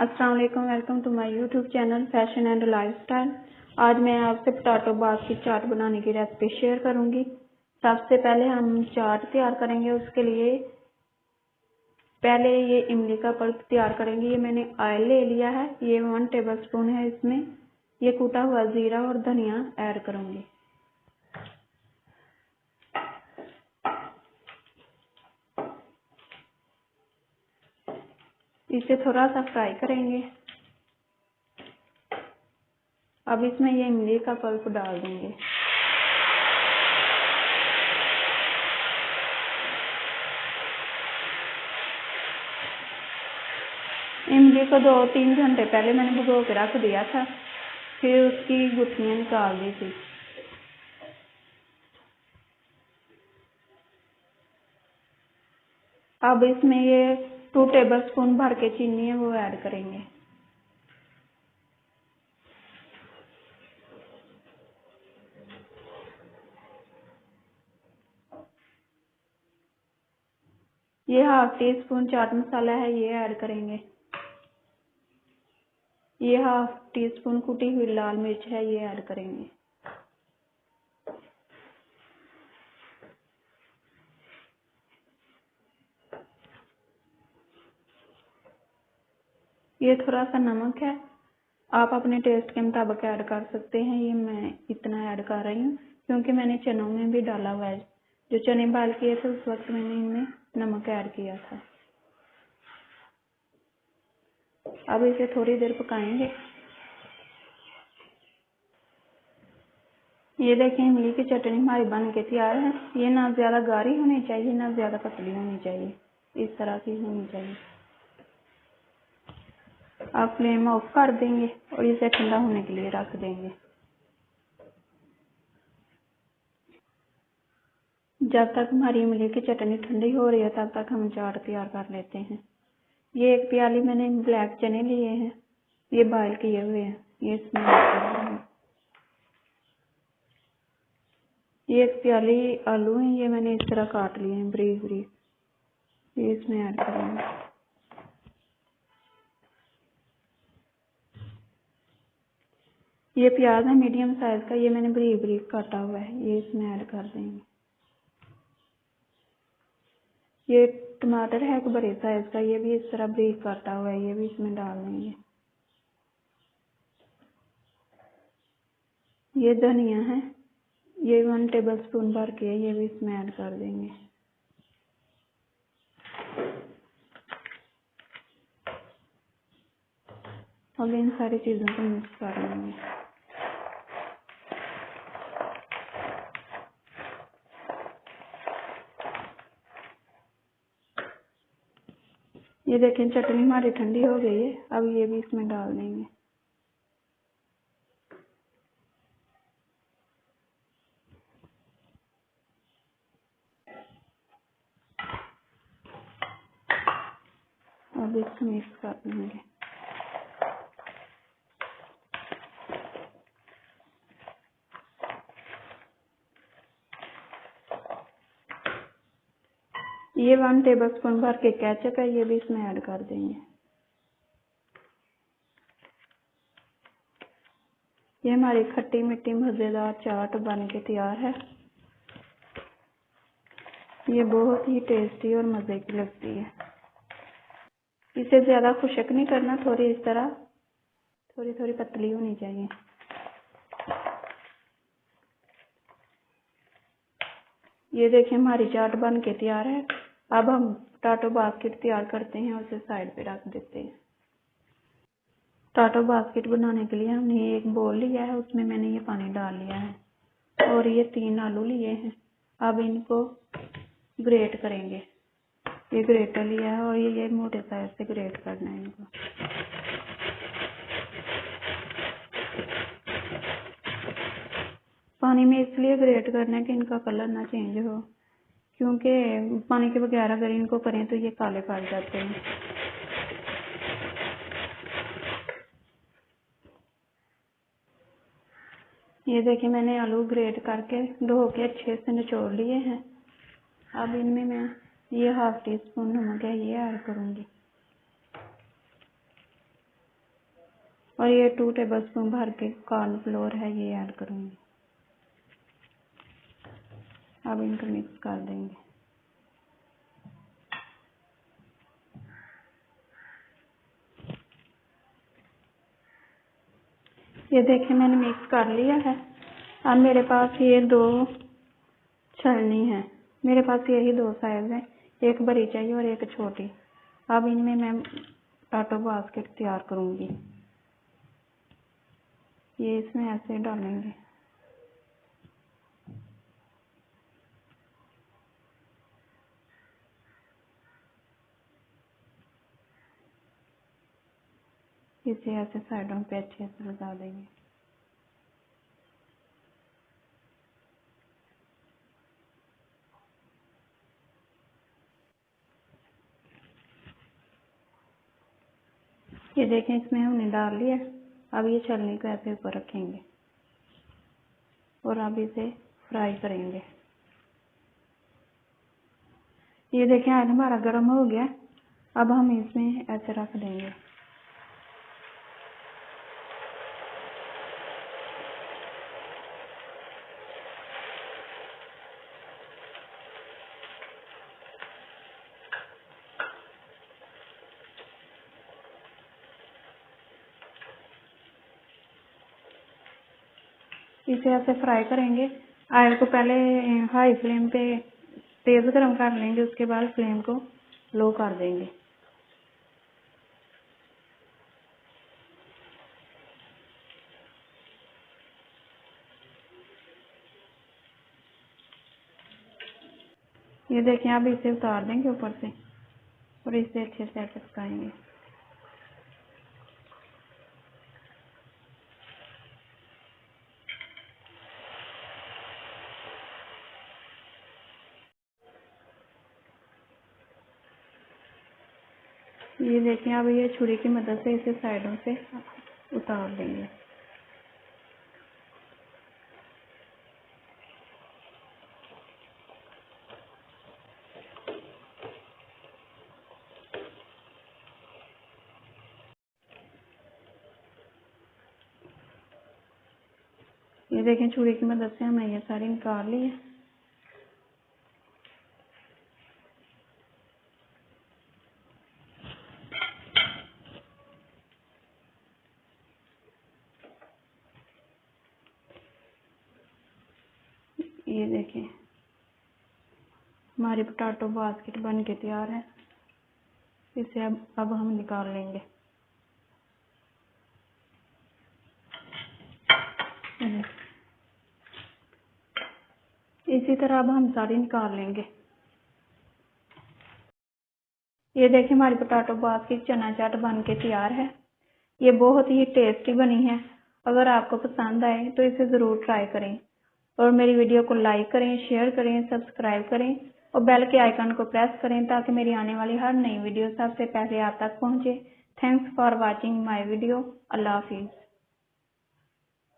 अस्सलाम वालेकुम, welcome to my YouTube channel fashion and lifestyle. आज मैं आपसे पोटैटो बाग की चाट बनाने की रेसिपी शेयर करूंगी। सबसे पहले हम चाट तैयार करेंगे। उसके लिए पहले ये इमली का पल्प तैयार करेंगे। ये मैंने ऑयल ले लिया है, ये 1 टेबलस्पून है। इसमें ये कूटा हुआ जीरा और धनिया ऐड करूंगी। इसे थोड़ा सा फ्राई करेंगे। अब इसमें ये इमली का पल्प डाल देंगे। इमली को 2-3 घंटे पहले मैंने भिगो के रख दिया था, फिर उसकी गुठलियाँ निकाल दी थी। अब इसमें ये 2 टेबलस्पून भर के चीनी है वो ऐड करेंगे। ये 1/2 टीस्पून चाट मसाला है, ये ऐड करेंगे। ये 1/2 टीस्पून कुटी हुई लाल मिर्च है, ये ऐड करेंगे। ये थोड़ा सा नमक है, आप अपने टेस्ट के मुताबिक ऐड कर सकते हैं। ये मैं इतना ऐड कर रही हूँ क्योंकि मैंने चनों में भी डाला हुआ है। जो चने बाल किए थे उस वक्त मैंने इनमें नमक ऐड किया था। अब इसे थोड़ी देर पकाएंगे। ये देखें, इमली की चटनी हमारी बन के तैयार है। ये ना ज़्यादा गाढ़ी होनी चाहिए ना ज़्यादा पतली होनी चाहिए, इस तरह की होनी चाहिए। आप फ्लेम ऑफ कर देंगे और इसे ठंडा होने के लिए रख देंगे। जब तक हमारी इमली की चटनी ठंडी हो रही है तब तक हम चाट तैयार कर लेते हैं। ये 1 प्याली मैंने ब्लैक चने लिए हैं, ये बॉयल किए हुए हैं, ये इसमें ऐड कर देंगे। ये 1 प्याली आलू हैं, ये मैंने इस तरह काट लिए हैं बारीक बारीक, ये इसमें ऐड करेंगे। ये प्याज है मीडियम साइज का, ये मैंने बारीक बारीक काटा हुआ है, ये इसमें ऐड कर देंगे। ये टमाटर है एक बड़े साइज का, ये भी इस तरह बारीक काटा हुआ है, ये भी इसमें डाल देंगे। ये धनिया है, ये 1 टेबलस्पून भर के, ये भी इसमें ऐड कर देंगे। अब इन सारी चीज़ों को मिक्स कर लेंगे। ये देखें, चटनी हमारी ठंडी हो गई है, अब ये भी इसमें डाल देंगे। अब इसको मिक्स कर देंगे। ये 1 टेबलस्पून भर के केचप है, ये भी इसमें ऐड कर देंगे। ये हमारी खट्टी मीठी मज़ेदार चाट बन के तैयार है। ये बहुत ही टेस्टी और मज़े की लगती है। इसे ज़्यादा खुश्क नहीं करना, थोड़ी इस तरह थोड़ी थोड़ी पतली होनी चाहिए। ये देखें, हमारी चाट बन के तैयार है। अब हम पोटैटो बास्केट तैयार करते हैं, उसे साइड पे रख देते हैं। पोटैटो बास्केट बनाने के लिए हमने एक बोल लिया है, उसमें मैंने ये पानी डाल लिया है और ये 3 आलू लिए हैं। अब इनको ग्रेट करेंगे। ये ग्रेटर लिया है और ये मोटे साइज से ग्रेट करना है इनको। पानी में इसलिए ग्रेट करना है कि इनका कलर ना चेंज हो, क्योंकि पानी के बगैर अगर इनको करें तो ये काले पड़ जाते हैं। ये देखिए, मैंने आलू ग्रेट करके धो के अच्छे से निचोड़ लिए हैं। अब इनमें मैं ये 1/2 टीस्पून नमक है, ये ऐड करूँगी। और ये 2 टेबलस्पून भर के कॉर्नफ्लोर है, ये ऐड करूँगी। अब इनको मिक्स कर देंगे। ये देखें मैंने मिक्स कर लिया है। अब मेरे पास ये 2 छलनी है, मेरे पास यही 2 साइज है, एक बड़ी चाहिए और एक छोटी। अब इनमें मैं पोटैटो बास्केट तैयार करूँगी। ये इसमें ऐसे डालेंगे। इसे ऐसे साइडों पे अच्छे से लगा देंगे। ये देखें इसमें हमने डाल लिया। अब ये छलनी को ऐसे ऊपर रखेंगे और अब इसे फ्राई करेंगे। ये देखें आज हमारा गर्म हो गया। अब हम इसमें ऐसे रख देंगे। इसे ऐसे फ्राई करेंगे। ऑयल को पहले हाई फ्लेम पे तेज गरम कर लेंगे, उसके बाद फ्लेम को लो कर देंगे। ये देखें अब इसे उतार देंगे ऊपर से और इसे अच्छे से पकाएंगे। ये देखें अब ये छुरी की मदद से इसे साइडों से उतार देंगे। ये देखें छुरी की मदद से हमने ये सारी निकाल ली है। ये देखें हमारी पोटैटो बास्केट बन के तैयार है। इसे अब हम निकाल लेंगे। इसी तरह अब हम सारी निकाल लेंगे। ये देखिए हमारी पोटैटो बास्केट चना चाट बन के तैयार है। ये बहुत ही टेस्टी बनी है। अगर आपको पसंद आए तो इसे ज़रूर ट्राई करें और मेरी वीडियो को लाइक करें, शेयर करें, सब्सक्राइब करें और बेल के आइकन को प्रेस करें ताकि मेरी आने वाली हर नई वीडियो सबसे पहले आप तक पहुंचे। Thanks for watching my video. अल्लाह हाफिज़।